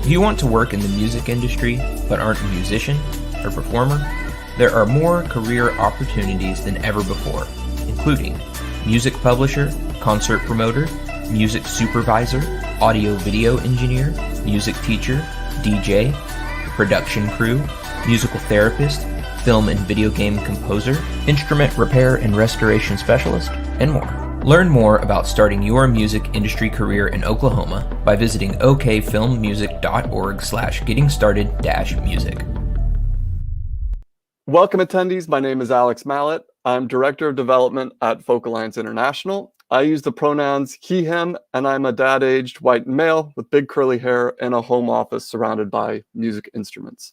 If you want to work in the music industry but aren't a musician or performer, there are more career opportunities than ever before, including music publisher, concert promoter, music supervisor, audio-video engineer, music teacher, DJ, production crew, musical therapist, film and video game composer, instrument repair and restoration specialist, and more. Learn more about starting your music industry career in Oklahoma by visiting okfilmmusic.org/gettingstarted-music. Welcome attendees, my name is Alex Mallet. I'm Director of Development at Folklife International. I use the pronouns he, him, and I'm a dad-aged white male with big curly hair in a home office surrounded by music instruments.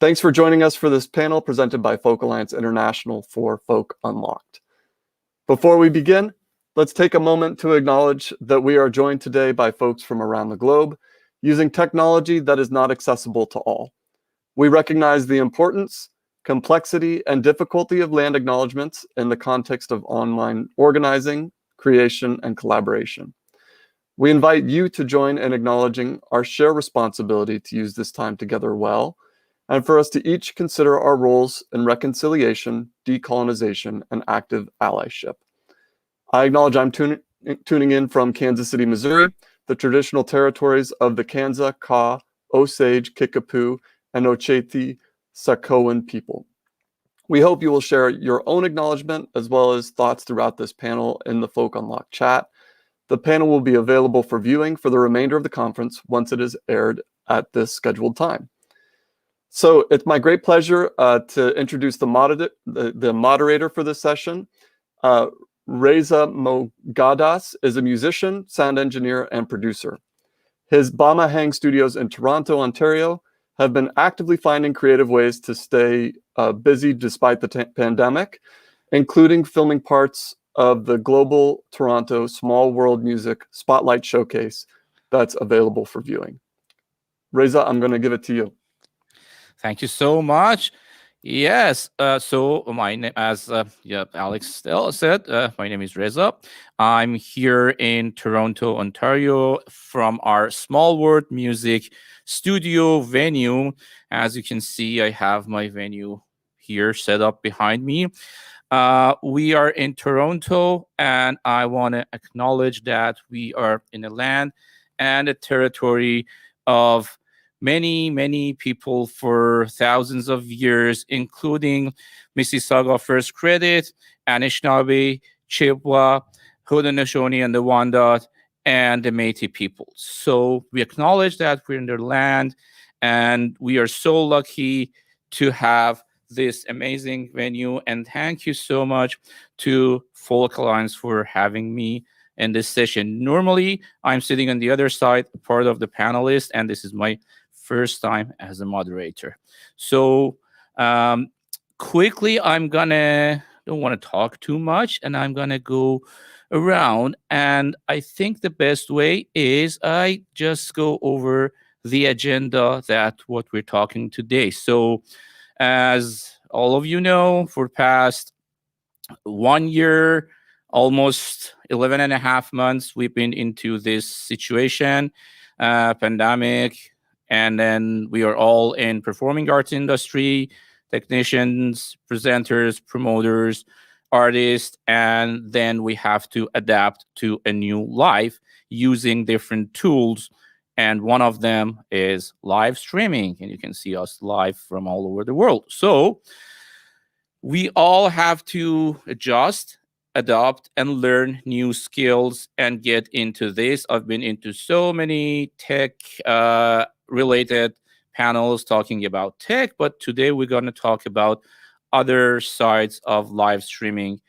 Thanks for joining us for this panel presented by Folk Alliance International for Folk Unlocked. Before we begin, let's take a moment to acknowledge that we are joined today by folks from around the globe using technology that is not accessible to all. We recognize the importance, complexity, and difficulty of land acknowledgements in the context of online organizing, creation, and collaboration. We invite you to join in acknowledging our shared responsibility to use this time together well, and for us to each consider our roles in reconciliation, decolonization, and active allyship. I acknowledge I'm tuning in from Kansas City, Missouri, the traditional territories of the Kansa, Kaw, Osage, Kickapoo, and Oceti-Sakowin people. We hope you will share your own acknowledgement as well as thoughts throughout this panel in the Folk Unlocked chat. The panel will be available for viewing for the remainder of the conference once it is aired at this scheduled time. So it's my great pleasure to introduce the moderator for this session. Reza Moghaddas is a musician, sound engineer, and producer. His Bama Hang studios in Toronto, Ontario, have been actively finding creative ways to stay busy despite the pandemic, including filming parts of the Global Toronto Small World Music Spotlight Showcase that's available for viewing. Reza, I'm going to give it to you. Thank you so much. Yes, so my name, as Alex said, my name is Reza. I'm here in Toronto, Ontario, from our Small World Music studio venue. As you can see, I have my venue here set up behind me. We are in Toronto, and I want to acknowledge that we are in a land and a territory of many people for thousands of years, including Mississauga First Credit, Anishinaabe, Chippewa, Haudenosaunee, and the Wendat, and the Métis people. So we acknowledge that we're in their land, and we are so lucky to have this amazing venue. And thank you so much to Folk Alliance for having me in this session. Normally, I'm sitting on the other side, part of the panelists, and this is my first time as a moderator. So quickly, don't want to talk too much, and I'm gonna go around. And I think the best way is I just go over the agenda that what we're talking today. So as all of you know, for past 1 year, almost 11 and a half months, we've been into this situation, pandemic. And then we are all in performing arts industry, technicians, presenters, promoters, artists, and then we have to adapt to a new life using different tools. And one of them is live streaming, and you can see us live from all over the world. So we all have to adjust, adopt, and learn new skills and get into this. I've been into so many tech related panels talking about tech, but today we're going to talk about other sides of live streaming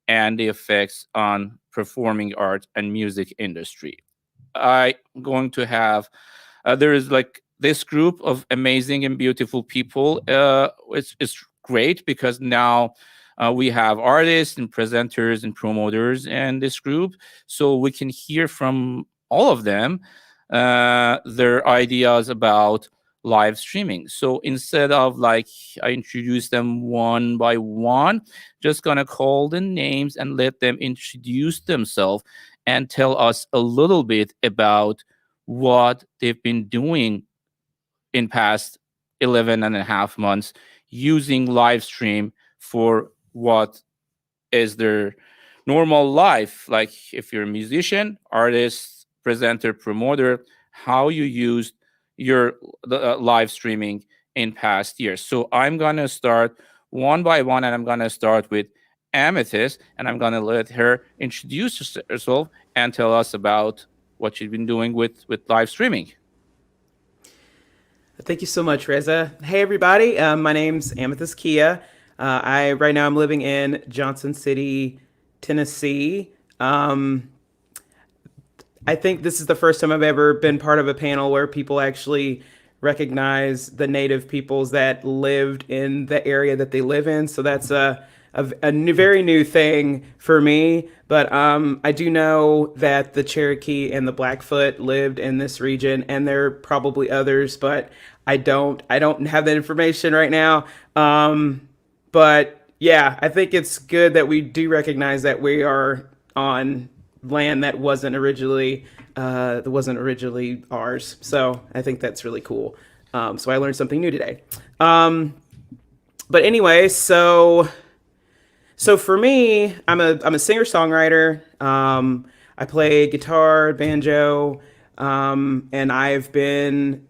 and the effects on performing art and music industry. I'm going to have there is like this group of amazing and beautiful people. It's great because now we have artists and presenters and promoters in this group, so we can hear from all of them their ideas about live streaming. So instead of like I introduce them one by one, just gonna call the names and let them introduce themselves and tell us a little bit about what they've been doing in past 11 and a half months using live stream for what is their normal life. Like if you're a musician, artist, presenter, promoter, how you used your live streaming in past years. So I'm going to start one by one, and I'm going to start with Amythyst, and I'm going to let her introduce herself and tell us about what she's been doing with live streaming. Thank you so much, Reza. Hey, everybody. My name's Amythyst Kiah. Right now I'm living in Johnson City, Tennessee. I think this is the first time I've ever been part of a panel where people actually recognize the native peoples that lived in the area that they live in. So that's a very new thing for me. But I do know that the Cherokee and the Blackfoot lived in this region, and there are probably others, but I don't have that information right now. But yeah, I think it's good that we do recognize that we are on land that wasn't originally ours. So I think that's really cool. So I learned something new today. But anyway, so for me, I'm a singer-songwriter. I play guitar, banjo, and I've been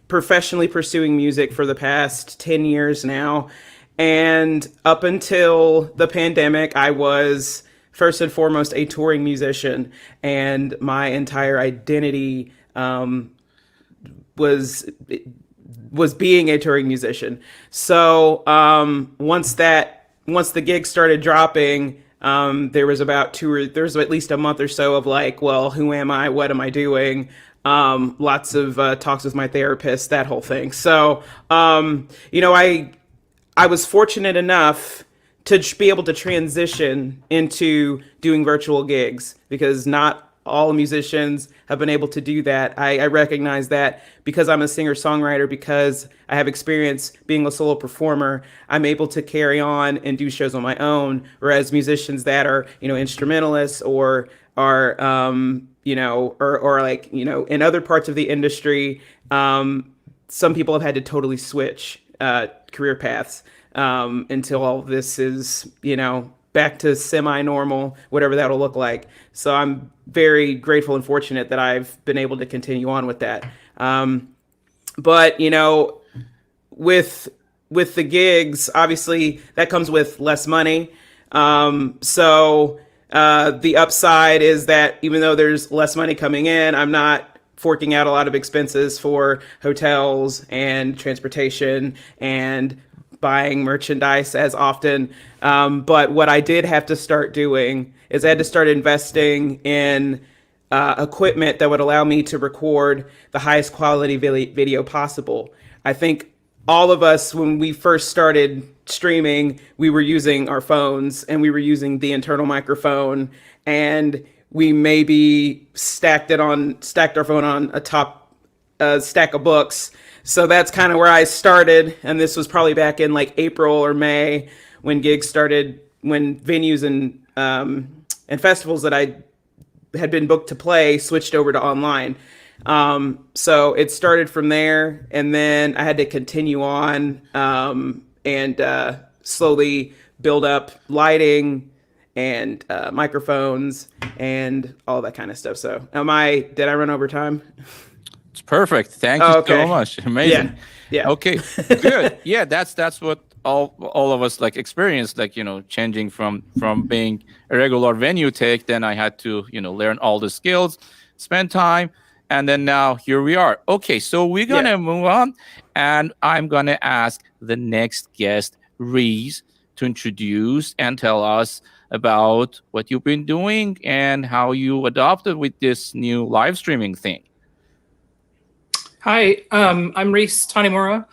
professionally pursuing music for the past 10 years now. And up until the pandemic, I was first and foremost a touring musician, and my entire identity was being a touring musician. So once the gigs started dropping, there was at least a month or so of like, well, who am I? What am I doing? Lots of talks with my therapist, that whole thing. So I was fortunate enough to be able to transition into doing virtual gigs, because not all musicians have been able to do that. I recognize that because I'm a singer-songwriter, because I have experience being a solo performer, I'm able to carry on and do shows on my own, whereas musicians that are, instrumentalists or are, or like, in other parts of the industry, some people have had to totally switch career paths until all this is, back to semi-normal, whatever that'll look like. So I'm very grateful and fortunate that I've been able to continue on with that. But, with the gigs, obviously that comes with less money. So the upside is that even though there's less money coming in, I'm not forking out a lot of expenses for hotels and transportation and buying merchandise as often. But what I did have to start doing is I had to start investing in equipment that would allow me to record the highest quality video possible. I think all of us, when we first started streaming, we were using our phones and we were using the internal microphone, and we maybe stacked our phone on a top stack of books. So that's kind of where I started. And this was probably back in like April or May when gigs started, when venues and festivals that I had been booked to play switched over to online. So it started from there, and then I had to continue on and slowly build up lighting and microphones and all that kind of stuff. So did I run over time? It's perfect. Thank you so much. Amazing. Yeah. Okay, good. Yeah, that's what all of us like experienced, like, changing from being a regular venue tech. Then I had to, learn all the skills, spend time. And then now here we are. Okay, so we're going to move on. And I'm going to ask the next guest, Reze, to introduce and tell us about what you've been doing and how you adopted with this new live streaming thing. Hi, I'm Resse Tanimura,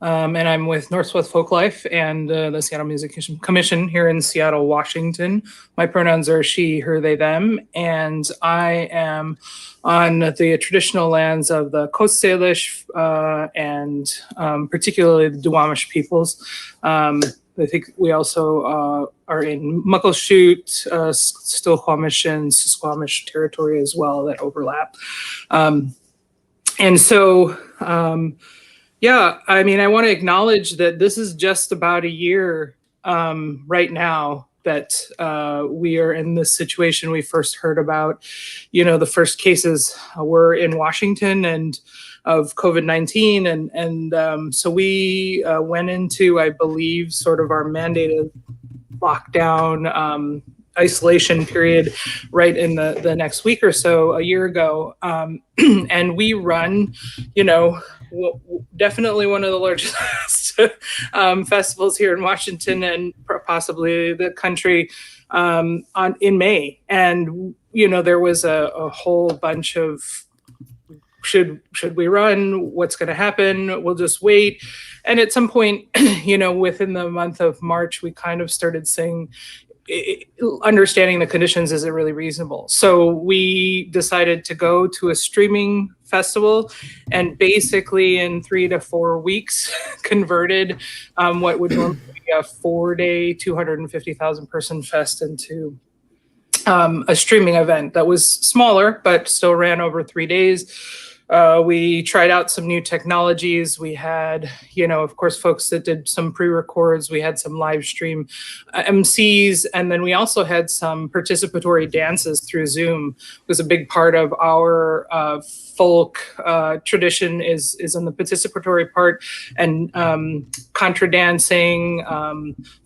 and I'm with Northwest Folklife and the Seattle Music Commission here in Seattle, Washington. My pronouns are she, her, they, them, and I am on the traditional lands of the Coast Salish and particularly the Duwamish peoples. I think we also are in Muckleshoot, Still-Quamish, and Susquamish territory as well that overlap. And so Yeah, I mean, I want to acknowledge that this is just about a year right now that we are in this situation. We first heard about, the first cases were in Washington and of COVID-19. And so we went into, I believe, sort of our mandated lockdown isolation period right in the next week or so, a year ago. And we run, definitely one of the largest festivals here in Washington and possibly the country in May. And, there was a whole bunch of, should we run? What's going to happen? We'll just wait. And at some point, within the month of March, we kind of started saying, understanding the conditions isn't really reasonable. So we decided to go to a streaming festival and basically in 3 to 4 weeks converted what would normally be a 4-day, 250,000 person fest into a streaming event that was smaller, but still ran over 3 days. We tried out some new technologies. We had, of course, folks that did some pre-records. We had some live stream MCs. And then we also had some participatory dances through Zoom. It was a big part of our folk tradition is in the participatory part. And contra dancing,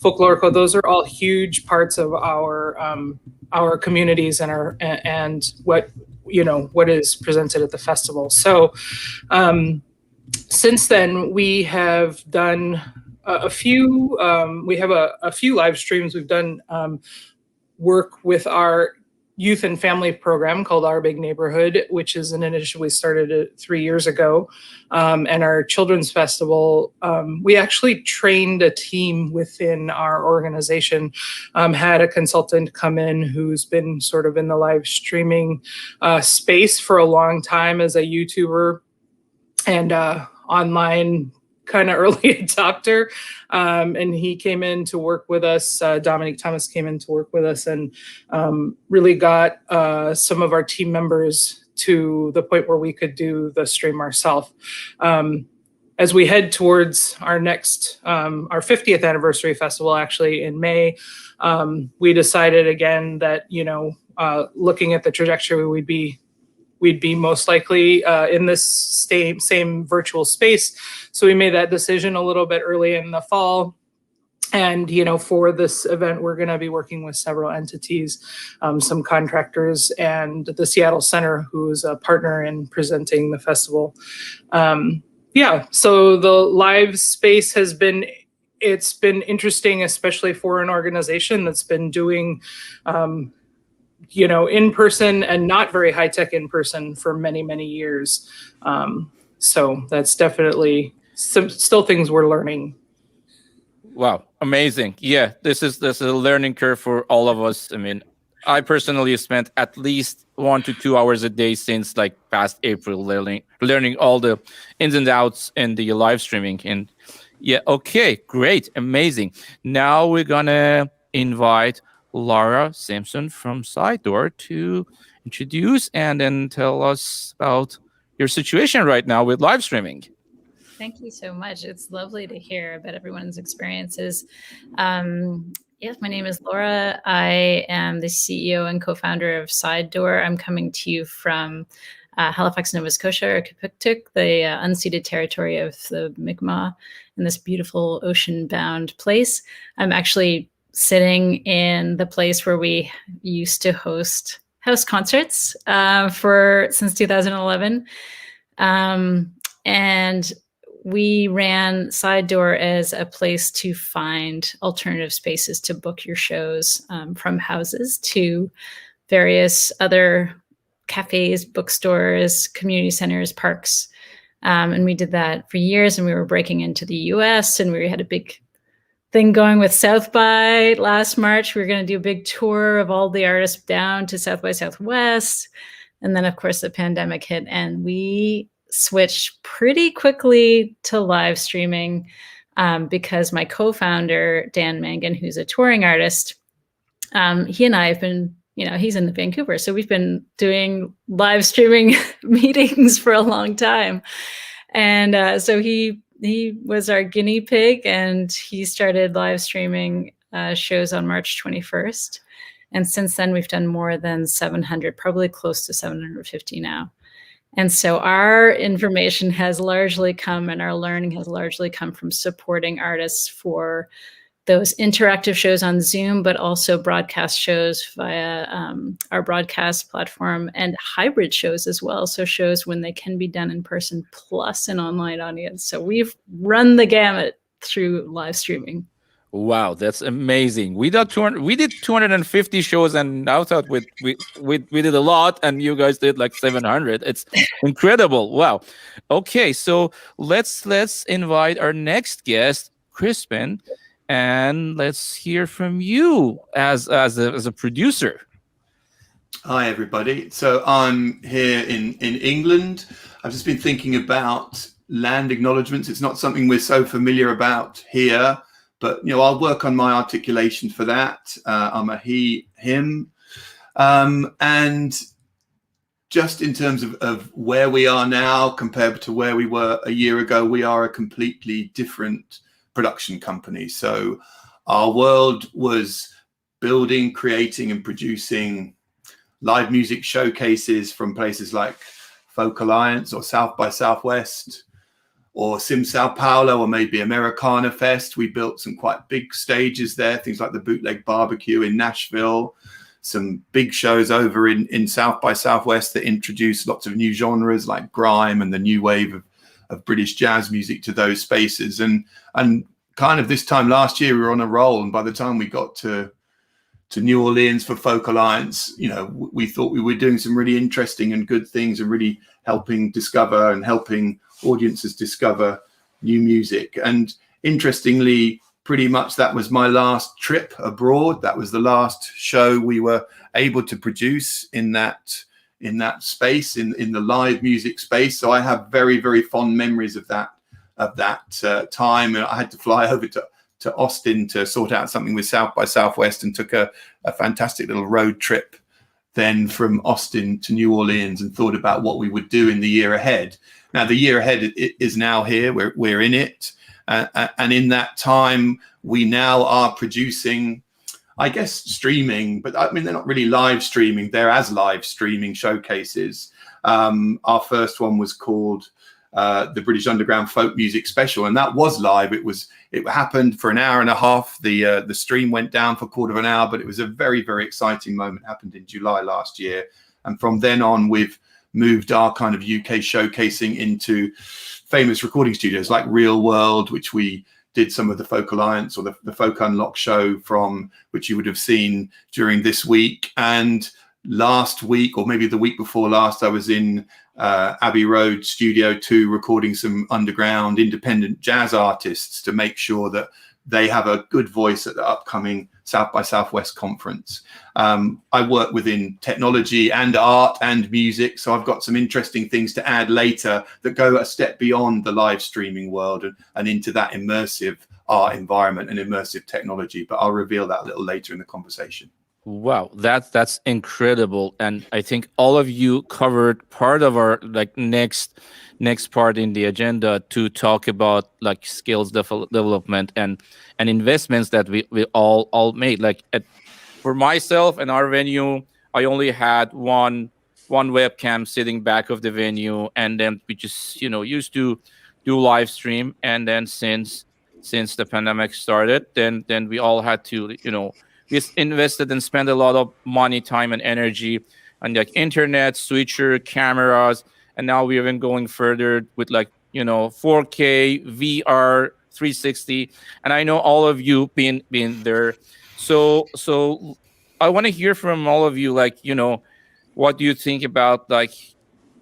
folklorico, those are all huge parts of our communities and what is presented at the festival. So since then, we have done a few, we have a few live streams. We've done work with our youth and family program called Our Big Neighborhood, which is an initiative we started 3 years ago. And our children's festival, we actually trained a team within our organization, had a consultant come in who's been sort of in the live streaming space for a long time as a YouTuber and online kind of early adopter. And he came in to work with us. Dominique Thomas came in to work with us and really got some of our team members to the point where we could do the stream ourselves. As we head towards our next, our 50th anniversary festival, actually in May, we decided again that, looking at the trajectory, we'd be most likely in this same virtual space. So we made that decision a little bit early in the fall. And, for this event, we're going to be working with several entities, some contractors, and the Seattle Center, who's a partner in presenting the festival. So the live space it's been interesting, especially for an organization that's been doing in person and not very high tech in person for many, many years. So that's definitely still things we're learning. Wow, amazing. Yeah, this is a learning curve for all of us. I mean, I personally have spent at least 1 to 2 hours a day since past April learning all the ins and outs in the live streaming. And yeah, okay, great, amazing. Now we're gonna invite Laura Simpson from Sidedoor to introduce and then tell us about your situation right now with live streaming. Thank you so much. It's lovely to hear about everyone's experiences. Yes, my name is Laura. I am the CEO and co-founder of Sidedoor. I'm coming to you from Halifax, Nova Scotia, or Kipiktuk, the unceded territory of the Mi'kmaq, in this beautiful ocean-bound place. I'm actually sitting in the place where we used to host house concerts since 2011. And we ran Sidedoor as a place to find alternative spaces to book your shows, from houses to various other cafes, bookstores, community centers, parks. And we did that for years, and we were breaking into the US, and we had a big thing going with South by last March. We were going to do a big tour of all the artists down to South by Southwest. And then, of course, the pandemic hit, and we switched pretty quickly to live streaming because my co-founder, Dan Mangan, who's a touring artist, he and I have been, he's in Vancouver. So we've been doing live streaming meetings for a long time. And so he was our guinea pig, and he started live streaming shows on March 21st. And since then, we've done more than 700, probably close to 750 now. And so our information has largely come, and our learning has largely come from supporting artists for those interactive shows on Zoom, but also broadcast shows via our broadcast platform, and hybrid shows as well. So shows when they can be done in person plus an online audience. So we've run the gamut through live streaming. Wow, that's amazing. We did 250 shows, and I thought we did a lot, and you guys did like 700. It's incredible. Wow. Okay, so let's invite our next guest, Crispin, and let's hear from you as a producer. Hi, everybody. So I'm here in England. I've just been thinking about land acknowledgements. It's not something we're so familiar about here, but I'll work on my articulation for that. I'm a he, him, and just in terms of where we are now compared to where we were a year ago, we are a completely different production company. So our world was building, creating, and producing live music showcases from places like Folk Alliance or South by Southwest or Sim Sao Paulo or maybe Americana Fest. We built some quite big stages there, things like the Bootleg Barbecue in Nashville, some big shows over in South by Southwest that introduced lots of new genres like grime and the new wave of British jazz music to those spaces. And kind of this time last year, we were on a roll. And by the time we got to New Orleans for Folk Alliance, we thought we were doing some really interesting and good things and really helping discover and helping audiences discover new music. And interestingly, pretty much that was my last trip abroad. That was the last show we were able to produce in that space, in the live music space. So I have very, very fond memories of that time. I had to fly over to Austin to sort out something with South by Southwest, and took a fantastic little road trip then from Austin to New Orleans, and thought about what we would do in the year ahead. Now the year ahead is now here. We're in it, and in that time we now are producing, I guess, streaming, but I mean they're not really live streaming. They're as live streaming showcases. Our first one was called the British Underground Folk Music Special, and that was live. It happened for an hour and a half. The stream went down for a quarter of an hour, but it was a very, very exciting moment. It happened in July last year, and from then on we've moved our kind of UK showcasing into famous recording studios like Real World, which we did some of the Folk Alliance or the Folk Unlock show from, which you would have seen during this week. And last week, or maybe the week before last, I was in Abbey Road Studio 2 recording some underground independent jazz artists to make sure that they have a good voice at the upcoming South by Southwest conference. I work within technology and art and music, so I've got some interesting things to add later that go a step beyond the live streaming world and into that immersive art environment and immersive technology, but I'll reveal that a little later in the conversation. Wow, that's incredible, and I think all of you covered part of our next part in the agenda to talk about skills development and investments that we all made. For myself and our venue, I only had one webcam sitting back of the venue, and then we just used to do live stream. And then since the pandemic started, then we all had to we invested and spent a lot of money, time, and energy on internet, switcher, cameras, and now we're even going further with 4K, VR, 360. And I know all of you been there. So I want to hear from all of you, what do you think about the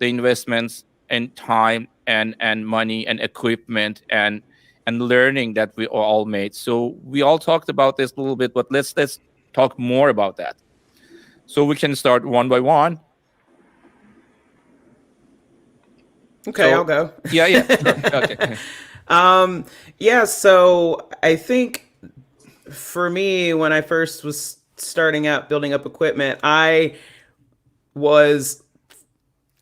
investments and time and money and equipment and learning that we all made. So we all talked about this a little bit, but let's talk more about that. So we can start one by one. Okay, I'll go. Yeah. Okay. So I think for me, when I first was starting out building up equipment, I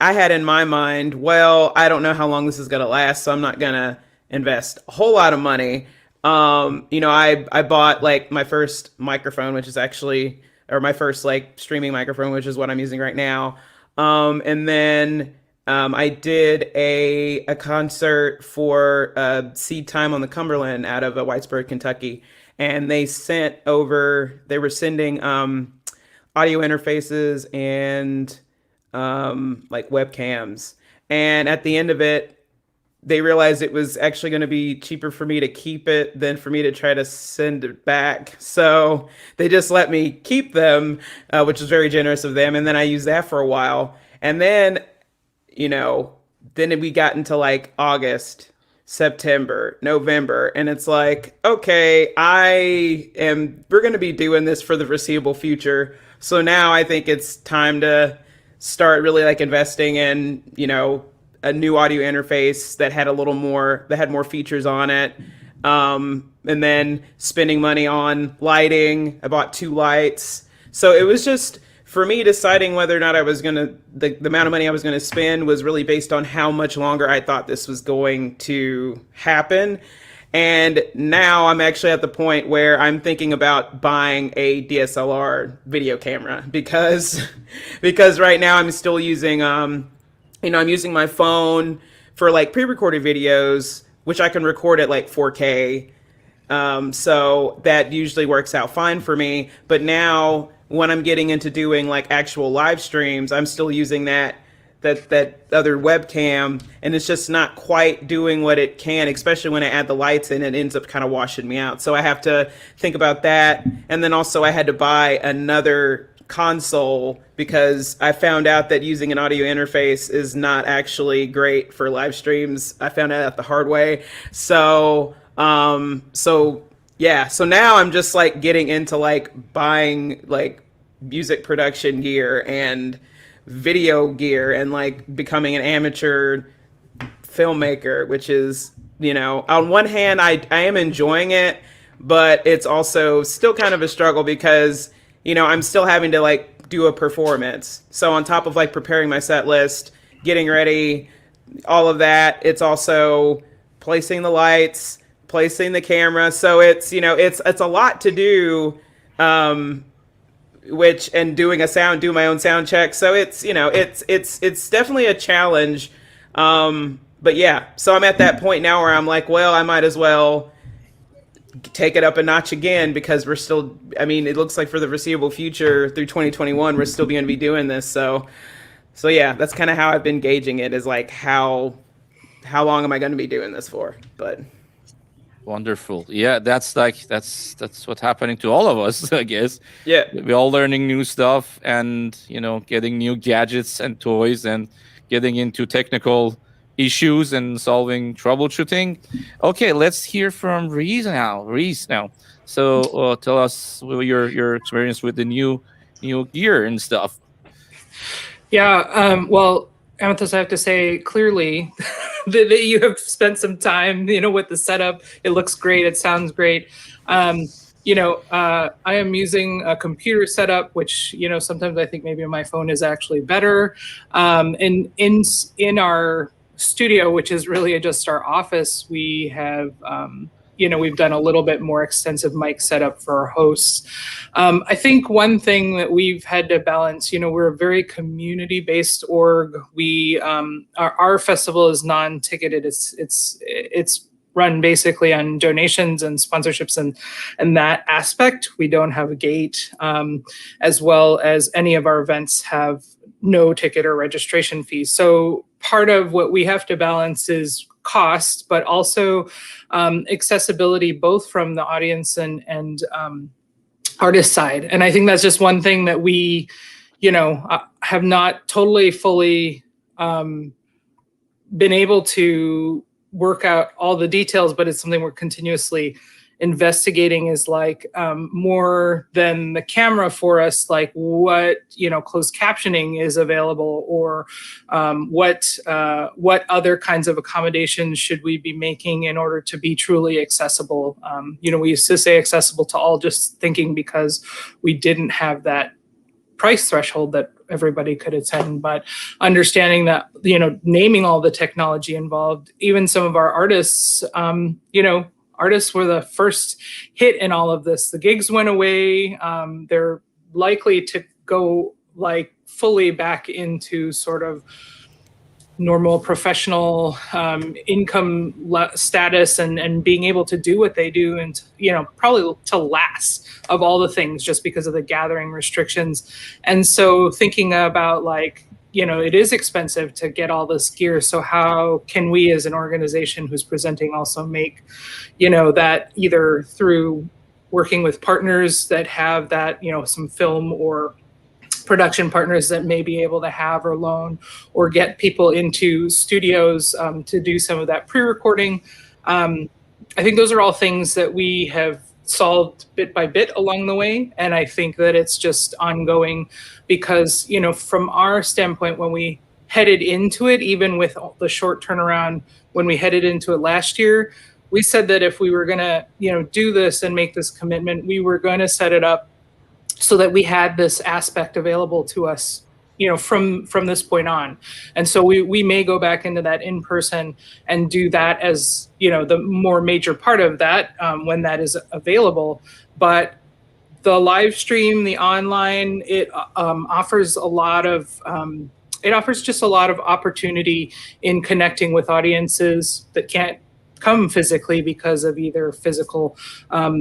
I had in my mind, well, I don't know how long this is going to last, so I'm not going to invest a whole lot of money. You know, I bought like my first microphone, which is actually, or my first like streaming microphone, which is what I'm using right now. And then I did a concert for Seed Time on the Cumberland out of Whitesburg, Kentucky. And they were sending audio interfaces and like webcams. And at the end of it, they realized it was actually going to be cheaper for me to keep it than for me to try to send it back. So they just let me keep them, which was very generous of them. And then I used that for a while. And then, you know, then we got into like August, September, November. And it's like, okay, we're going to be doing this for the foreseeable future. So now I think it's time to start really like investing in, you know, a new audio interface that had more features on it. And then spending money on lighting. I bought 2 lights. So it was just, for me, deciding whether or not the amount of money I was going to spend was really based on how much longer I thought this was going to happen. And now I'm actually at the point where I'm thinking about buying a DSLR video camera because right now I'm still using, I'm using my phone for like pre-recorded videos, which I can record at like 4K. So that usually works out fine for me. But now when I'm getting into doing like actual live streams, I'm still using that other webcam, and it's just not quite doing what it can, especially when I add the lights in, it ends up kind of washing me out. So I have to think about that. And then also I had to buy another console because I found out that using an audio interface is not actually great for live streams. I found out the hard way. So yeah, so now I'm just like getting into like buying like music production gear and video gear and like becoming an amateur filmmaker, which is, you know, on one hand, I am enjoying it, but it's also still kind of a struggle because, you know, I'm still having to like do a performance. So on top of like preparing my set list, getting ready, all of that, it's also placing the lights, placing the camera. So it's, you know, it's a lot to do, doing my own sound check. So it's, you know, it's definitely a challenge. But yeah, so I'm at that point now where I'm like, well, I might as well take it up a notch again because we're still, I mean, it looks like for the foreseeable future through 2021, we're still going to be doing this. So yeah, that's kind of how I've been gauging it, is like, how long am I going to be doing this for? But wonderful. Yeah, that's what's happening to all of us, I guess. Yeah. We're all learning new stuff and, you know, getting new gadgets and toys and getting into technical issues and solving troubleshooting. Okay, let's hear from Resse now. So tell us your experience with the new gear and stuff. Yeah, well, Amythyst, I have to say clearly that you have spent some time, you know, with the setup. It looks great. It sounds great. You know, I am using a computer setup, which, you know, sometimes I think maybe my phone is actually better. And in our studio, which is really just our office, we have, you know, we've done a little bit more extensive mic setup for our hosts. I think one thing that we've had to balance, you know, we're a very community-based org. We our festival is non-ticketed. It's run basically on donations and sponsorships and that aspect. We don't have a gate, as well as any of our events have no ticket or registration fees. So part of what we have to balance is cost, but also accessibility, both from the audience and artist side. And I think that's just one thing that we, you know, have not totally fully been able to work out all the details, but it's something we're continuously investigating, is like more than the camera for us, like what, you know, closed captioning is available, or what other kinds of accommodations should we be making in order to be truly accessible. You know, we used to say accessible to all, just thinking because we didn't have that price threshold that everybody could attend, but understanding that, you know, naming all the technology involved, even some of our artists, you know, artists were the first hit in all of this. The gigs went away. They're likely to go like fully back into sort of normal professional income status and being able to do what they do, and, you know, probably to last of all the things just because of the gathering restrictions. And so thinking about, like, you know, it is expensive to get all this gear. So how can we as an organization who's presenting also make, you know, that either through working with partners that have that, you know, some film or production partners that may be able to have or loan, or get people into studios to do some of that pre-recording. I think those are all things that we have solved bit by bit along the way. And I think that it's just ongoing because, you know, from our standpoint, when we headed into it, even with the short turnaround, when we headed into it last year, we said that if we were going to, you know, do this and make this commitment, we were going to set it up so that we had this aspect available to us, you know, from this point on. And so we may go back into that in person and do that as, you know, the more major part of that when that is available. But the live stream, the online, it offers a lot of it offers just a lot of opportunity in connecting with audiences that can't come physically because of either physical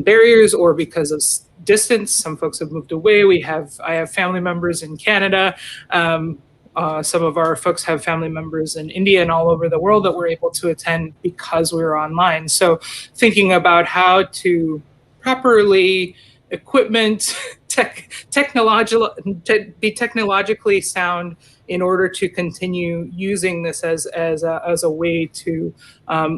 barriers or because of distance. Some folks have moved away. I have family members in Canada. Some of our folks have family members in India and all over the world that were able to attend because we were online. So thinking about how to properly be technologically sound in order to continue using this as a way to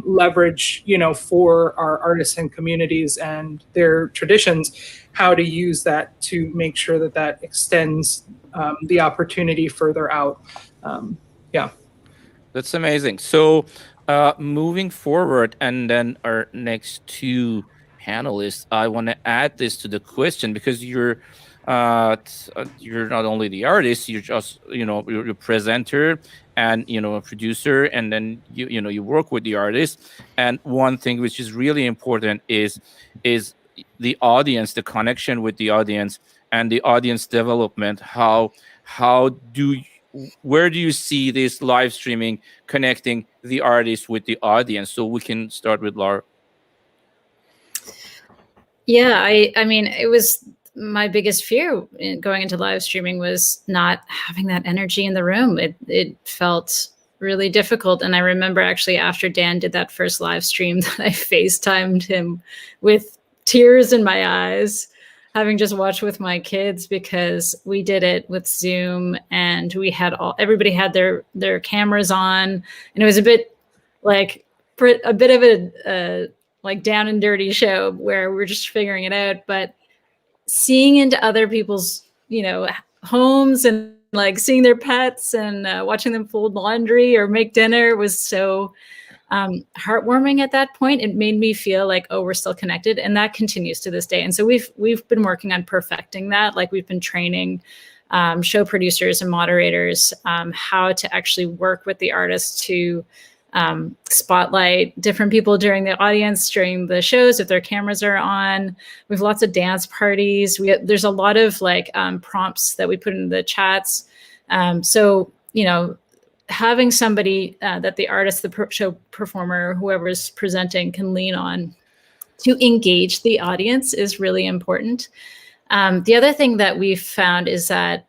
leverage, you know, for our artists and communities and their traditions, how to use that to make sure that that extends the opportunity further out. Yeah. That's amazing. So moving forward, and then our next two panelists, I want to add this to the question, because you're not only the artist, you're just, you know, you're a presenter and, you know, a producer, and then you know, you work with the artist. And one thing which is really important is the audience, the connection with the audience and the audience development. Where do you see this live streaming connecting the artist with the audience? So we can start with Laura. Yeah, I mean, it was my biggest fear in going into live streaming was not having that energy in the room. It felt really difficult. And I remember actually after Dan did that first live stream that I FaceTimed him with tears in my eyes, having just watched with my kids, because we did it with Zoom and everybody had their cameras on, and it was a bit like a bit of a like down and dirty show where we're just figuring it out. But seeing into other people's, you know, homes and like seeing their pets and watching them fold laundry or make dinner was so heartwarming at that point. It made me feel like, oh, we're still connected, and that continues to this day. And so we've been working on perfecting that. Like, we've been training show producers and moderators how to actually work with the artists to spotlight different people during the audience, during the shows, if their cameras are on. We have lots of dance parties. There's a lot of like prompts that we put in the chats. So, you know, having somebody that the artist, the show performer, whoever's presenting can lean on to engage the audience is really important. The other thing that we've found is that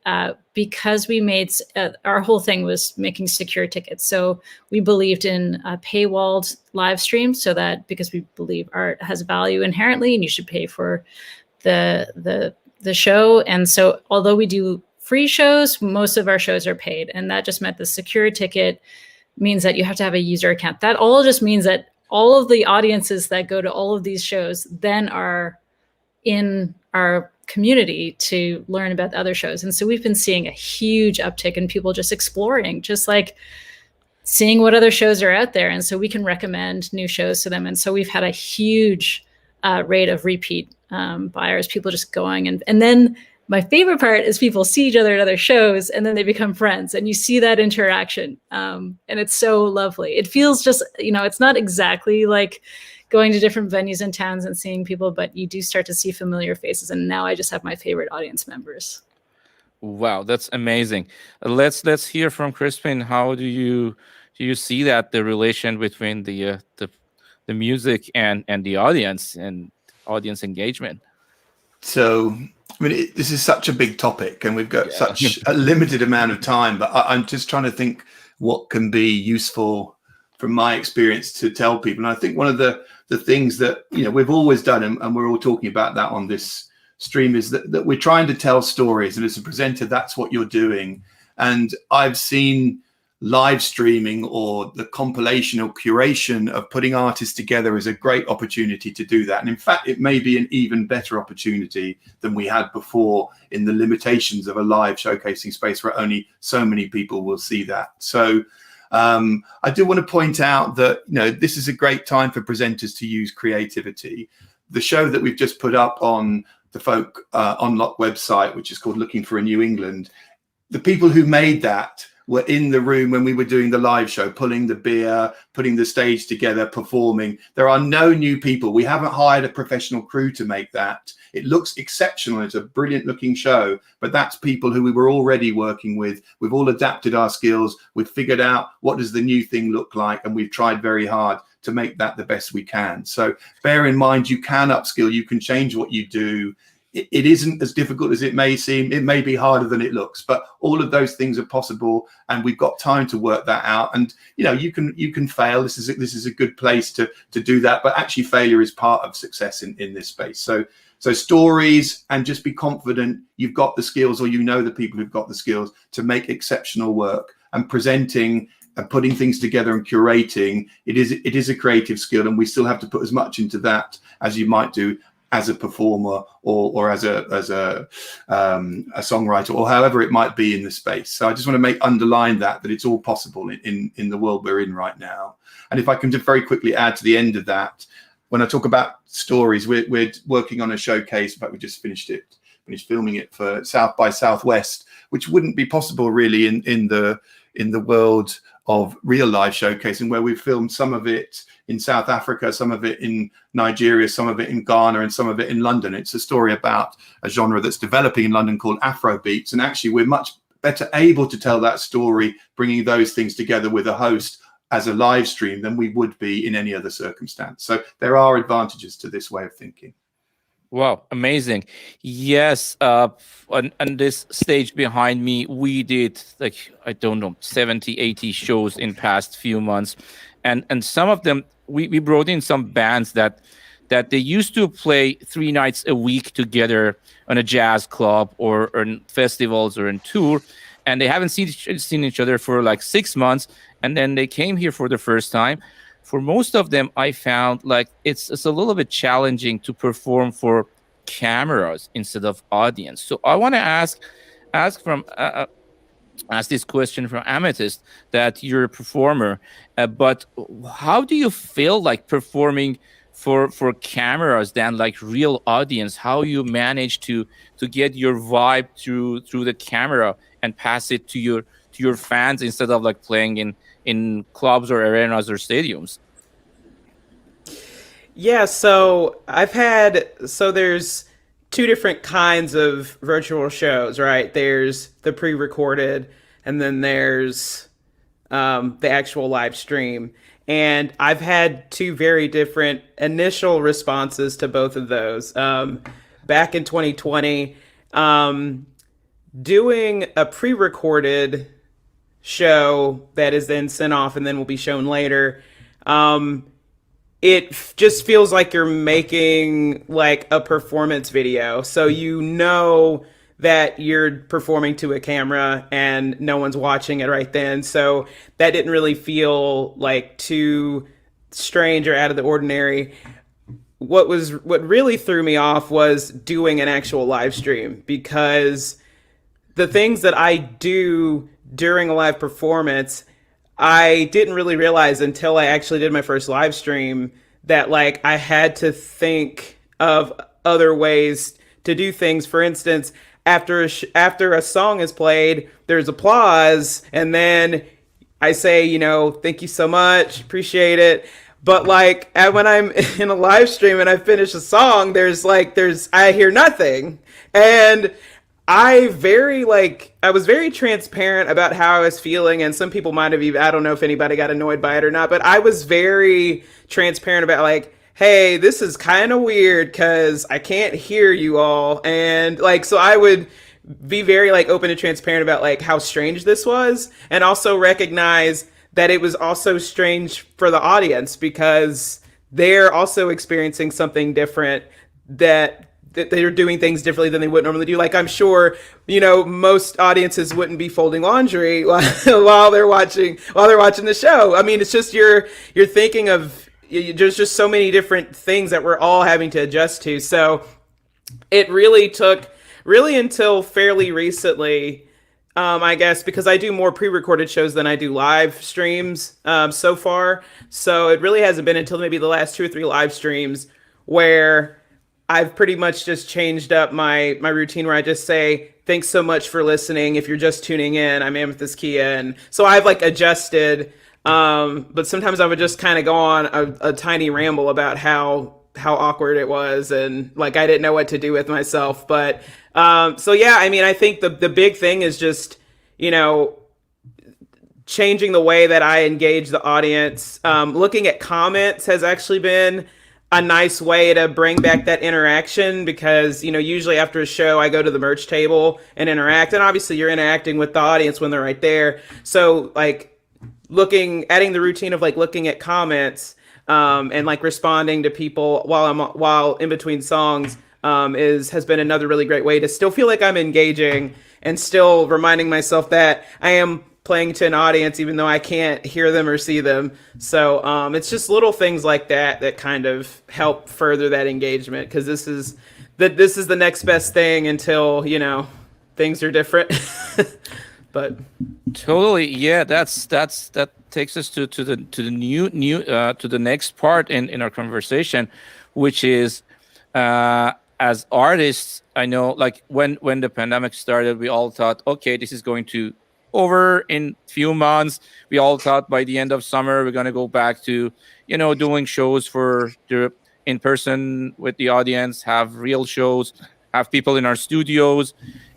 because we made our whole thing was making secure tickets. So we believed in a paywalled live stream, so that because we believe art has value inherently and you should pay for the show. And so although we do free shows, most of our shows are paid. And that just meant the secure ticket means that you have to have a user account. That all just means that all of the audiences that go to all of these shows then are in our community to learn about the other shows. And so we've been seeing a huge uptick in people just exploring, just like seeing what other shows are out there. And so we can recommend new shows to them. And so we've had a huge rate of repeat buyers, people just going. And then My favorite part is people see each other at other shows and then they become friends and you see that interaction. And it's so lovely. It feels just, it's not exactly like going to different venues and towns and seeing people, but you do start to see familiar faces. And now I just have my favorite audience members. Wow, that's amazing. Let's hear from Crispin. How do you see that the relation between the music and the audience and audience engagement? So, I mean, this is such a big topic, and we've got such a limited amount of time. But I'm just trying to think what can be useful from my experience to tell people. And I think one of the things that we've always done, and we're all talking about that on this stream, is that we're trying to tell stories, and as a presenter, that's what you're doing. And I've seen live streaming or the compilation or curation of putting artists together is a great opportunity to do that. And in fact, it may be an even better opportunity than we had before in the limitations of a live showcasing space where only so many people will see that. So I do want to point out that this is a great time for presenters to use creativity. The show that we've just put up on the Folk Unlock website, which is called Looking for a New England, the people who made that were in the room when we were doing the live show, pulling the beer, putting the stage together, performing. There are no new people. We haven't hired a professional crew to make that. It looks exceptional. It's a brilliant looking show, but that's people who we were already working with. We've all adapted our skills. We've figured out what does the new thing look like, and we've tried very hard to make that the best we can. So bear in mind, you can upskill, you can change what you do. It isn't as difficult as it may seem. It may be harder than it looks, but all of those things are possible, and we've got time to work that out. And you can fail. This is a good place to do that. But actually, failure is part of success in this space. So stories, and just be confident you've got the skills, or the people who've got the skills to make exceptional work. And presenting and putting things together and curating, it is a creative skill, and we still have to put as much into that as you might do as a performer or as a songwriter, or however it might be in the space. So I just want to underline that it's all possible in the world we're in right now. And if I can just very quickly add to the end of that, when I talk about stories, we're working on a showcase. In fact, we just finished filming it for South by Southwest, which wouldn't be possible really in the world of real life showcasing, where we've filmed some of it in South Africa, some of it in Nigeria, some of it in Ghana, and some of it in London. It's a story about a genre that's developing in London called Afrobeats. And actually, we're much better able to tell that story, bringing those things together with a host as a live stream than we would be in any other circumstance. So there are advantages to this way of thinking. Wow, amazing. Yes, on this stage behind me, we did 70, 80 shows in past few months. And some of them, we brought in some bands that they used to play 3 nights a week together on a jazz club or in festivals or in tour. And they haven't seen each other for like 6 months. And then they came here for the first time. For most of them, I found it's a little bit challenging to perform for cameras instead of audience. So I want to ask this question from Amythyst, that you're a performer, but how do you feel like performing for cameras than like real audience? How you manage to get your vibe through the camera and pass it to your fans instead of like playing in clubs or arenas or stadiums? Yeah, so there's 2 different kinds of virtual shows, right? There's the pre-recorded, and then there's the actual live stream. And I've had 2 very different initial responses to both of those. Back in 2020, doing a pre-recorded show that is then sent off and then will be shown later, it just feels like you're making like a performance video. So that you're performing to a camera and no one's watching it right then. So that didn't really feel like too strange or out of the ordinary. What really threw me off was doing an actual live stream, because the things that I do during a live performance, I didn't really realize until I actually did my first live stream that I had to think of other ways to do things. For instance, after a song is played, there's applause, and then I say, thank you so much, appreciate it. But like when I'm in a live stream and I finish a song, I hear nothing. And I was very transparent about how I was feeling, and some people might have even, I don't know if anybody got annoyed by it or not, but I was very transparent about like, hey, this is kind of weird because I can't hear you all. And like, so I would be very like open and transparent about like how strange this was, and also recognize that it was also strange for the audience because they're also experiencing something different, that they're doing things differently than they would normally do. Like I'm sure, most audiences wouldn't be folding laundry while they're watching the show. I mean, it's just you're thinking of, there's just so many different things that we're all having to adjust to. So it really took until fairly recently, I guess, because I do more pre-recorded shows than I do live streams so far. So it really hasn't been until maybe the last 2 or 3 live streams where I've pretty much just changed up my routine, where I just say, thanks so much for listening. If you're just tuning in, I'm Amythyst Kiah. And so I've like adjusted, but sometimes I would just kind of go on a tiny ramble about how awkward it was, and like I didn't know what to do with myself. But so yeah, I mean, I think the big thing is just, changing the way that I engage the audience. Looking at comments has actually been a nice way to bring back that interaction, because usually after a show I go to the merch table and interact, and obviously you're interacting with the audience when they're right there. So like adding the routine of like looking at comments and like responding to people while in between songs has been another really great way to still feel like I'm engaging, and still reminding myself that I am playing to an audience even though I can't hear them or see them. So it's just little things like that kind of help further that engagement, because this is the next best thing until things are different. But totally, yeah, that takes us to the next part in our conversation, which is as artists. I know, like when the pandemic started, we all thought, okay, this is going to over in few months. We all thought by the end of summer we're going to go back to doing shows for the in person with the audience, have real shows, have people in our studios,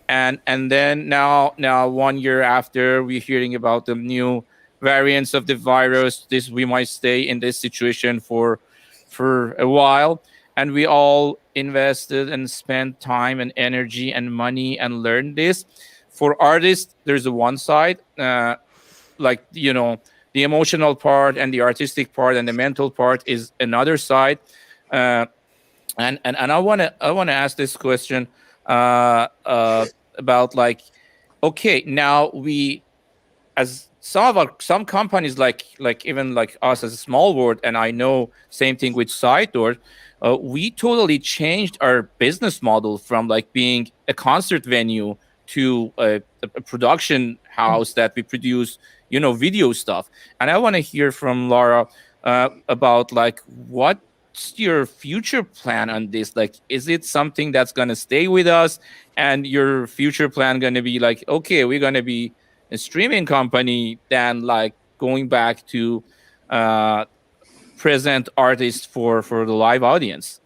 and then now 1 year after, we're hearing about the new variants of the virus. We might stay in this situation for a while, and we all invested and spent time and energy and money and learned this. For artists, there's a one side, the emotional part and the artistic part and the mental part is another side. And I want to ask this question about like, okay, now we, as some companies like even like us as a small world, and I know same thing with Sidedoor, we totally changed our business model from like being a concert venue to a production house that we produce, video stuff. And I want to hear from Laura about like, what's your future plan on this? Like, is it something that's going to stay with us? And your future plan going to be like, okay, we're going to be a streaming company, than like going back to present artists for the live audience?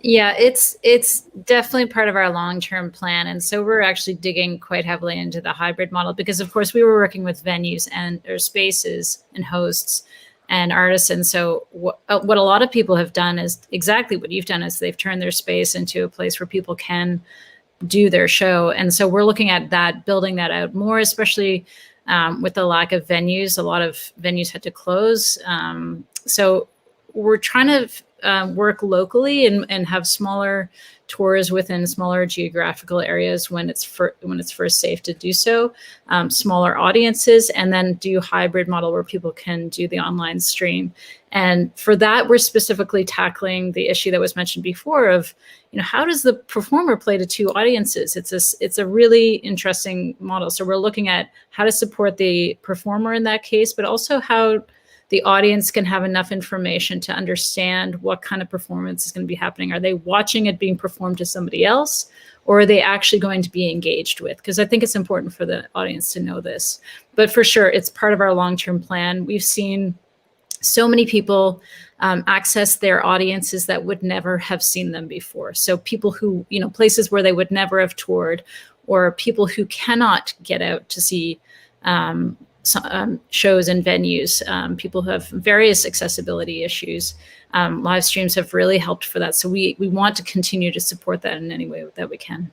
Yeah, it's definitely part of our long-term plan. And so we're actually digging quite heavily into the hybrid model, because of course we were working with venues or spaces and hosts and artists. And so what a lot of people have done is exactly what you've done, is they've turned their space into a place where people can do their show. And so we're looking at that, building that out more, especially with the lack of venues. A lot of venues had to close. So we're trying to work locally and have smaller tours within smaller geographical areas when it's first safe to do so, smaller audiences, and then do hybrid model where people can do the online stream. And for that, we're specifically tackling the issue that was mentioned before of, how does the performer play to two audiences? It's a really interesting model. So we're looking at how to support the performer in that case, but also how the audience can have enough information to understand what kind of performance is going to be happening. Are they watching it being performed to somebody else, or are they actually going to be engaged with? Because I think it's important for the audience to know this. But for sure, it's part of our long-term plan. We've seen so many people access their audiences that would never have seen them before. So people who, places where they would never have toured, or people who cannot get out to see shows and venues, people who have various accessibility issues. Live streams have really helped for that. So we want to continue to support that in any way that we can.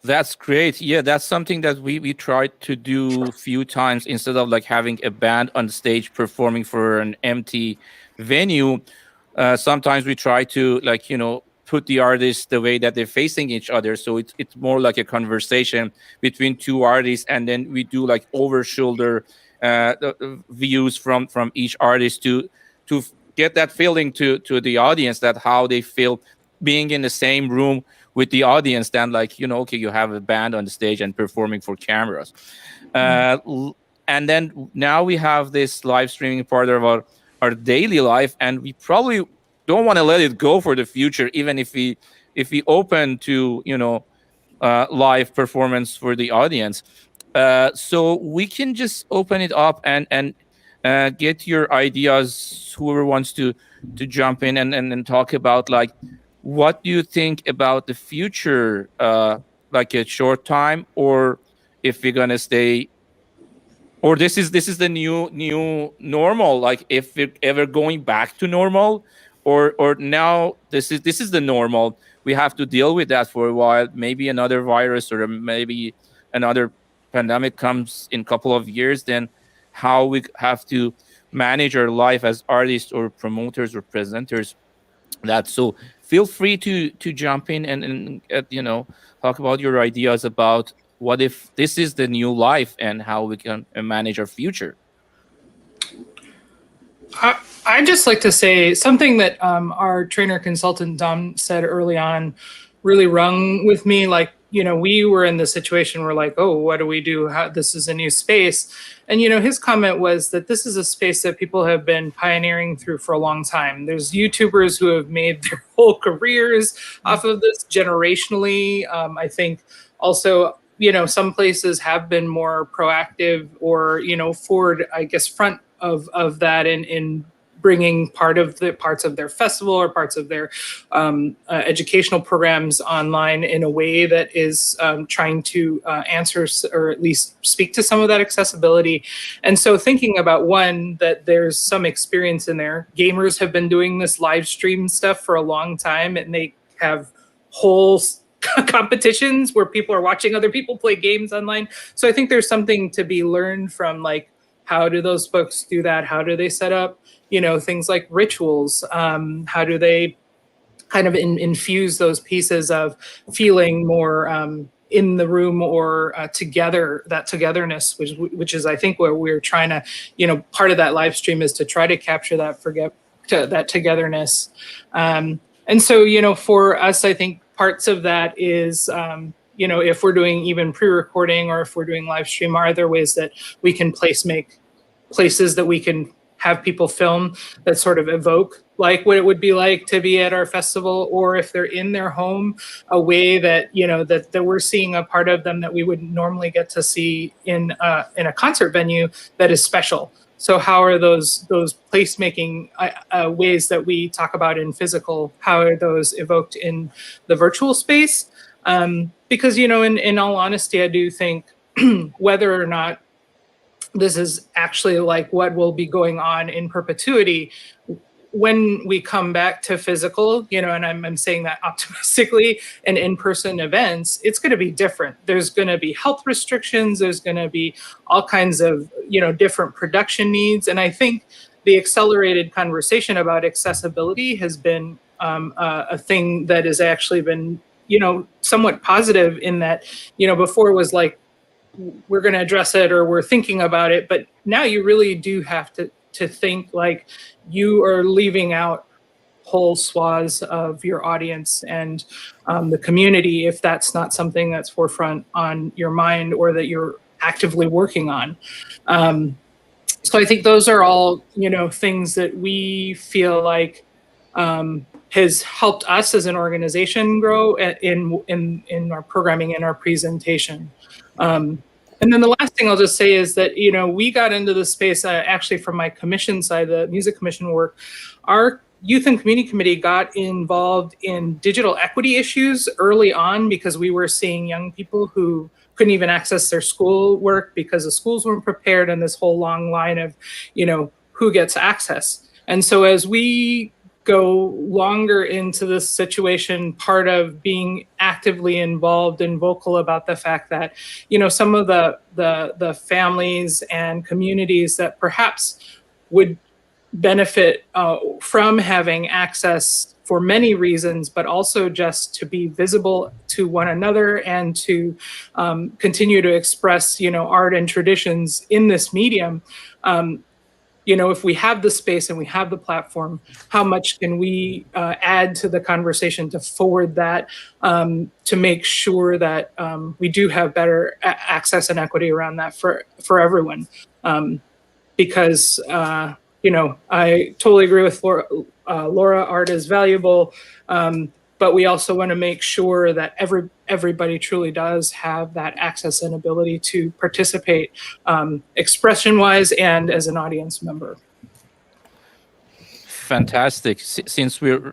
That's great. Yeah, that's something that we tried to do a few times. Instead of like having a band on stage performing for an empty venue, sometimes we try to put the artists the way that they're facing each other. So it's more like a conversation between two artists, and then we do like over shoulder views from each artist to get that feeling to the audience, that how they feel being in the same room with the audience, than okay, you have a band on the stage and performing for cameras. And then now we have this live streaming part of our daily life, and we probably don't want to let it go for the future, even if we open to live performance for the audience. So we can just open it up and get your ideas, whoever wants to jump in and talk about what do you think about the future, like a short time, or if we're gonna stay, or this is the new normal, like if we're ever going back to normal, or now this is the normal. We have to deal with that for a while. Maybe another virus or maybe another pandemic comes in a couple of years, then how we have to manage our life as artists or promoters or presenters. So feel free to jump in and talk about your ideas about what if this is the new life and how we can manage our future. I'd just like to say something that our trainer consultant Dom said early on really rung with me. We were in the situation where oh, what do we do? This is a new space. And, his comment was that this is a space that people have been pioneering through for a long time. There's YouTubers who have made their whole careers off of this generationally. I think also, some places have been more proactive or, forward, I guess, front of that in bringing parts of their festival or parts of their educational programs online in a way that is trying to answer or at least speak to some of that accessibility. And so thinking about that there's some experience in there. Gamers have been doing this live stream stuff for a long time, and they have whole competitions where people are watching other people play games online. So I think there's something to be learned from how do those folks do that? How do they set up, things like rituals? How do they kind of infuse those pieces of feeling more in the room or together, that togetherness, which is, I think, where we're trying to, part of that live stream is to try to capture that togetherness. And so, for us, I think parts of that is, if we're doing even pre-recording or if we're doing live stream, are there ways that we can make places that we can have people film that sort of evoke what it would be like to be at our festival, or if they're in their home, a way that, that we're seeing a part of them that we wouldn't normally get to see in a concert venue that is special. So how are those placemaking ways that we talk about in physical, how are those evoked in the virtual space? Because, in all honesty, I do think whether or not this is actually what will be going on in perpetuity, when we come back to physical, and I'm saying that optimistically, and in-person events, it's going to be different. There's going to be health restrictions. There's going to be all kinds of, different production needs. And I think the accelerated conversation about accessibility has been a thing that has actually been, somewhat positive in that, before it was we're going to address it or we're thinking about it. But now you really do have to think you are leaving out whole swaths of your audience and the community if that's not something that's forefront on your mind or that you're actively working on. So I think those are all, things that we feel like has helped us as an organization grow in our programming and our presentation. And then the last thing I'll just say is that, we got into the space actually from my commission side, the music commission work. Our Youth and Community Committee got involved in digital equity issues early on because we were seeing young people who couldn't even access their school work because the schools weren't prepared, and this whole long line of, who gets access. And so as we go longer into this situation, part of being actively involved and vocal about the fact that, some of the families and communities that perhaps would benefit from having access for many reasons, but also just to be visible to one another and to continue to express, art and traditions in this medium. If we have the space and we have the platform, how much can we add to the conversation to forward that, to make sure that we do have better access and equity around that for everyone? Because I totally agree with Laura. Art is valuable, but we also want to make sure that everybody truly does have that access and ability to participate, expression-wise and as an audience member. Fantastic. Since we're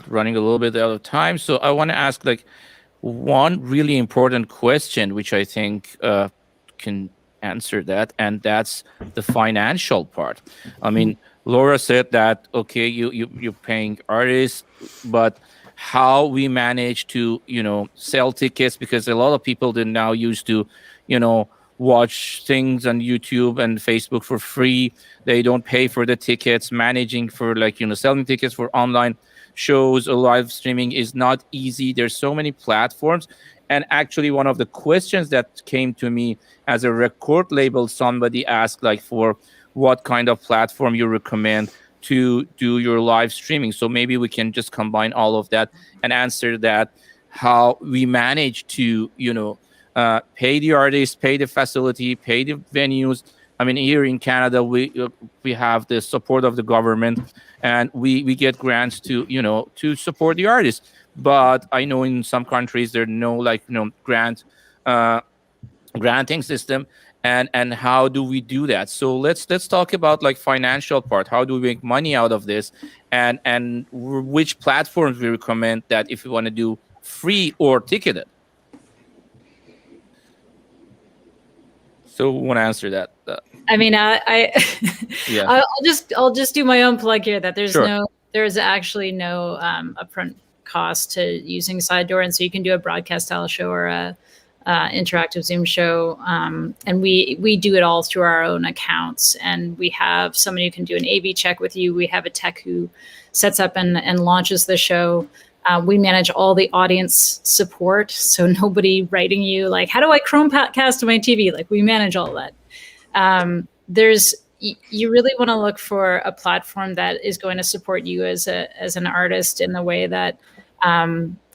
running a little bit out of time, so I want to ask one really important question, which I think can answer that, and that's the financial part. I mean, Laura said that, okay, you're paying artists, but how we manage to, sell tickets, because a lot of people that now used to, watch things on YouTube and Facebook for free. They don't pay for the tickets. Managing for selling tickets for online shows or live streaming is not easy. There's so many platforms. And actually, one of the questions that came to me as a record label, somebody asked for what kind of platform you recommend to do your live streaming. So maybe we can just combine all of that and answer that, how we manage to, pay the artists, pay the facility, pay the venues. I mean, here in Canada, we have the support of the government, and we get grants to, to support the artists. But I know in some countries there's no granting system, and how do we do that? So let's talk about financial part. How do we make money out of this, and which platforms we recommend that if you want to do free or ticketed? So we want to answer that. I mean, Yeah. I'll just do my own plug here that Sure. there's actually no upfront cost to using Sidedoor, and so you can do a broadcast style show or a interactive Zoom show, and we do it all through our own accounts, and we have somebody who can do an A/B check with you. We have a tech who sets up and launches the show. We manage all the audience support, so nobody writing you how do I Chromecast to my TV? We manage all that. You really want to look for a platform that is going to support you as an artist in the way that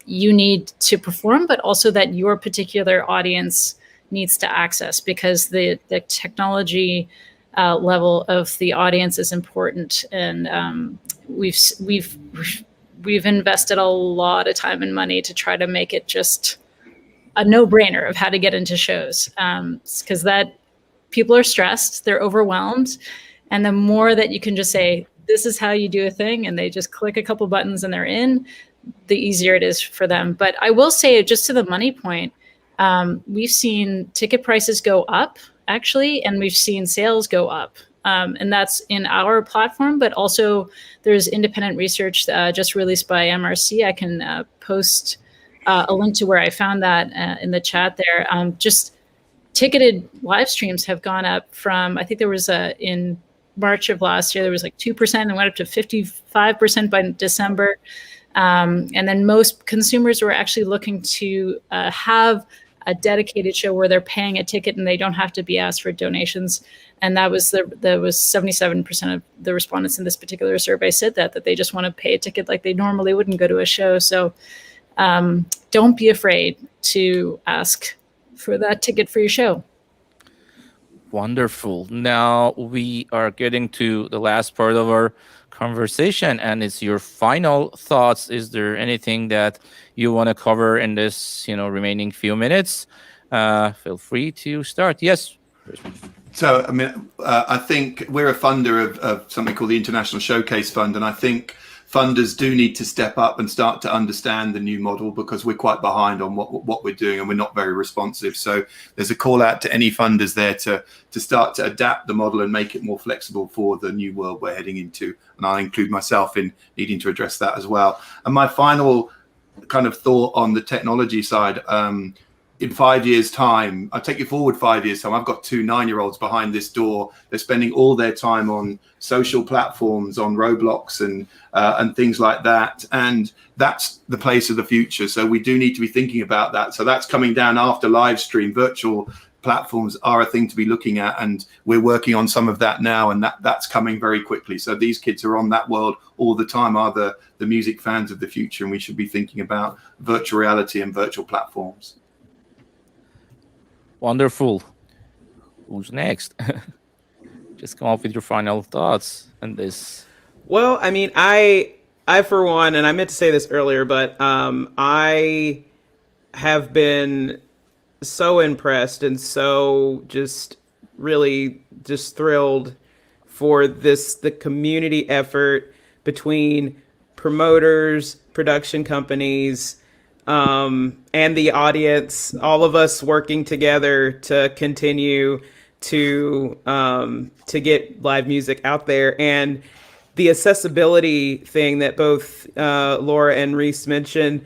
you need to perform, but also that your particular audience needs to access, because the technology level of the audience is important, and we've invested a lot of time and money to try to make it just a no-brainer of how to get into shows, because that people are stressed, they're overwhelmed, and the more that you can just say, this is how you do a thing, and they just click a couple buttons and they're in, the easier it is for them. But I will say, just to the money point, we've seen ticket prices go up, actually, and we've seen sales go up. And that's in our platform, but also there's independent research just released by MRC. I can post a link to where I found that in the chat there. Just ticketed live streams have gone up from, I think there was in March of last year, there was 2% and went up to 55% by December. And then most consumers were actually looking to have a dedicated show where they're paying a ticket and they don't have to be asked for donations. And that was 77% of the respondents in this particular survey said that they just want to pay a ticket like they normally wouldn't go to a show. So don't be afraid to ask for that ticket for your show. Wonderful. Now we are getting to the last part of our conversation, and it's your final thoughts. Is there anything that you want to cover in this, remaining few minutes? Feel free to start. Yes. So, I mean, I think we're a funder of something called the International Showcase Fund, and I think funders do need to step up and start to understand the new model, because we're quite behind on what we're doing and we're not very responsive. So there's a call out to any funders there to start to adapt the model and make it more flexible for the new world we're heading into. And I'll include myself in needing to address that as well. And my final kind of thought on the technology side, in 5 years' time, I'll take you forward 5 years' time. I've got 2 9-year-olds behind this door. They're spending all their time on social platforms, on Roblox and things like that. And that's the place of the future. So we do need to be thinking about that. So that's coming down after Livestream. Virtual platforms are a thing to be looking at, and we're working on some of that now, and that's coming very quickly. So these kids are on that world all the time, are the music fans of the future, and we should be thinking about virtual reality and virtual platforms. Wonderful. Who's next? Just come up with your final thoughts on this. Well, I mean, I for one, and I meant to say this earlier, but I have been so impressed and so just really just thrilled for the community effort between promoters, production companies, and the audience, all of us working together to continue to get live music out there. And the accessibility thing that both Laura and Resse mentioned,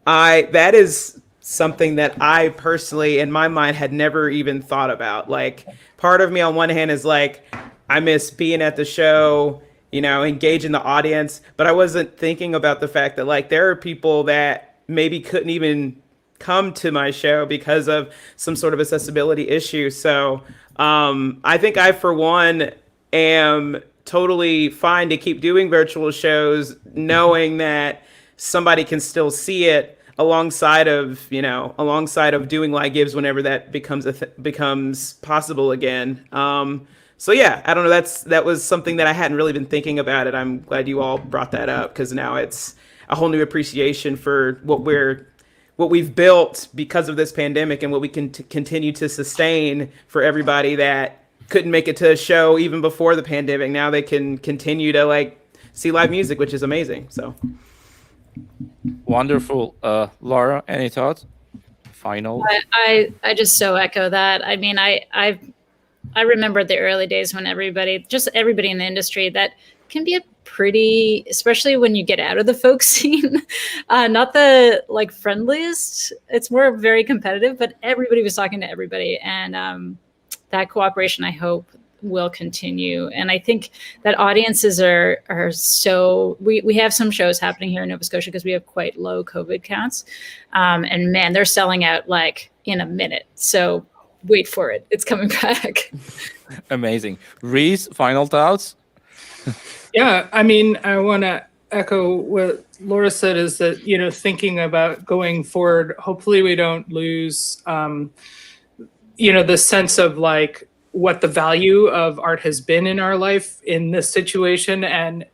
that is something that I personally, in my mind, had never even thought about. Like, part of me on one hand is like, I miss being at the show, engaging the audience, but I wasn't thinking about the fact that, like, there are people that maybe couldn't even come to my show because of some sort of accessibility issue. So I think I, for one, am totally fine to keep doing virtual shows, knowing that somebody can still see it alongside of doing live gigs whenever that becomes possible again. So yeah, I don't know. That was something that I hadn't really been thinking about it. I'm glad you all brought that up, because now it's a whole new appreciation for what we've built because of this pandemic, and what we can continue to sustain for everybody that couldn't make it to a show even before the pandemic. Now they can continue to see live music, which is amazing. So wonderful. Laura, any thoughts? Final. I just so echo that. I mean, I remember the early days when everybody in the industry, that can be a pretty, especially when you get out of the folk scene, not the friendliest. It's more very competitive, but everybody was talking to everybody, and that cooperation, I hope, will continue. And I think that audiences are so, we have some shows happening here in Nova Scotia because we have quite low COVID counts, and man, they're selling out in a minute. So wait for it, it's coming back. Amazing. Resse, final thoughts? Yeah, I mean, I want to echo what Laura said, is that, thinking about going forward, hopefully we don't lose, the sense of what the value of art has been in our life in this situation, and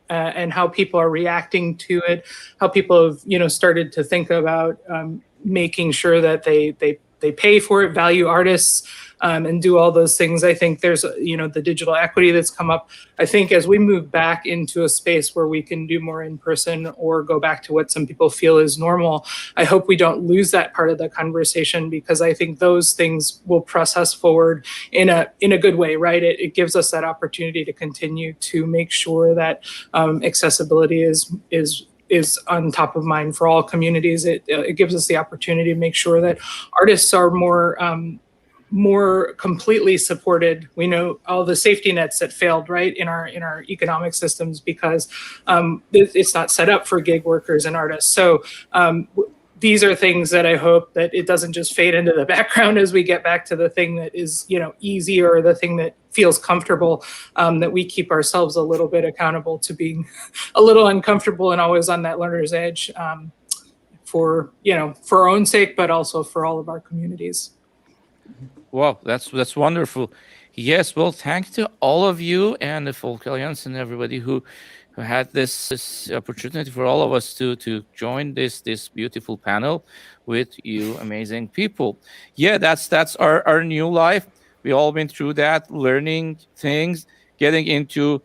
how people are reacting to it, how people have, started to think about making sure that they pay for it, value artists, and do all those things. I think there's, the digital equity that's come up. I think as we move back into a space where we can do more in person, or go back to what some people feel is normal, I hope we don't lose that part of the conversation, because I think those things will press us forward in a good way, right? It gives us that opportunity to continue to make sure that accessibility is on top of mind for all communities. It gives us the opportunity to make sure that artists are more completely supported. We know all the safety nets that failed, right, in our economic systems, because it's not set up for gig workers and artists. So these are things that I hope that it doesn't just fade into the background as we get back to the thing that is, easy, or the thing that feels comfortable, that we keep ourselves a little bit accountable to being a little uncomfortable and always on that learner's edge, for our own sake, but also for all of our communities. Wow, that's wonderful. Yes, well, thanks to all of you and the Folk Alliance and everybody who had this opportunity for all of us to join this beautiful panel with you amazing people. Yeah, that's our new life. We all been through that, learning things, getting into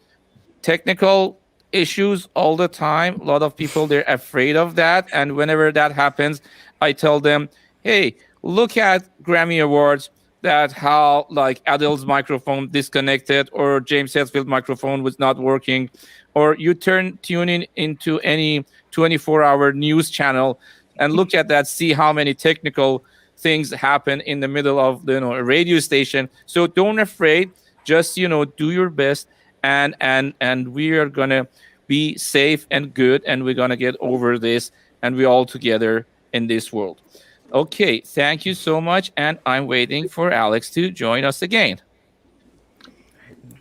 technical issues all the time. A lot of people, they're afraid of that. And whenever that happens, I tell them, hey, look at Grammy Awards, that how like Adele's microphone disconnected or James Hetfield microphone was not working, or you tune in into any 24-hour news channel and look at that, see how many technical things happen in the middle of a radio station. So don't afraid, just do your best, and we are gonna be safe and good, and we're gonna get over this, and we're all together in this world. Okay, thank you so much, and I'm waiting for Alex to join us again.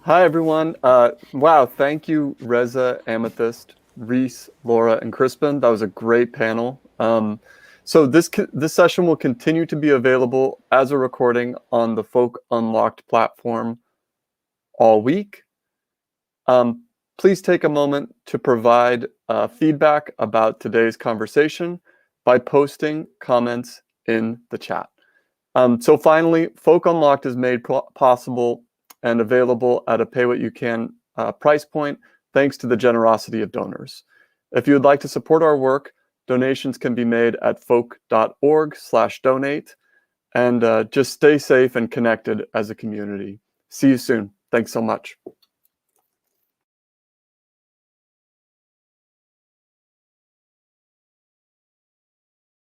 Hi, everyone. Wow, thank you, Reza, Amythyst, Resse, Laura, and Crispin. That was a great panel. So this session will continue to be available as a recording on the Folk Unlocked platform all week. Please take a moment to provide feedback about today's conversation by posting comments in the chat. So finally, Folk Unlocked is made possible and available at a pay-what-you-can price point, thanks to the generosity of donors. If you would like to support our work, donations can be made at folk.org/donate. And just stay safe and connected as a community. See you soon. Thanks so much.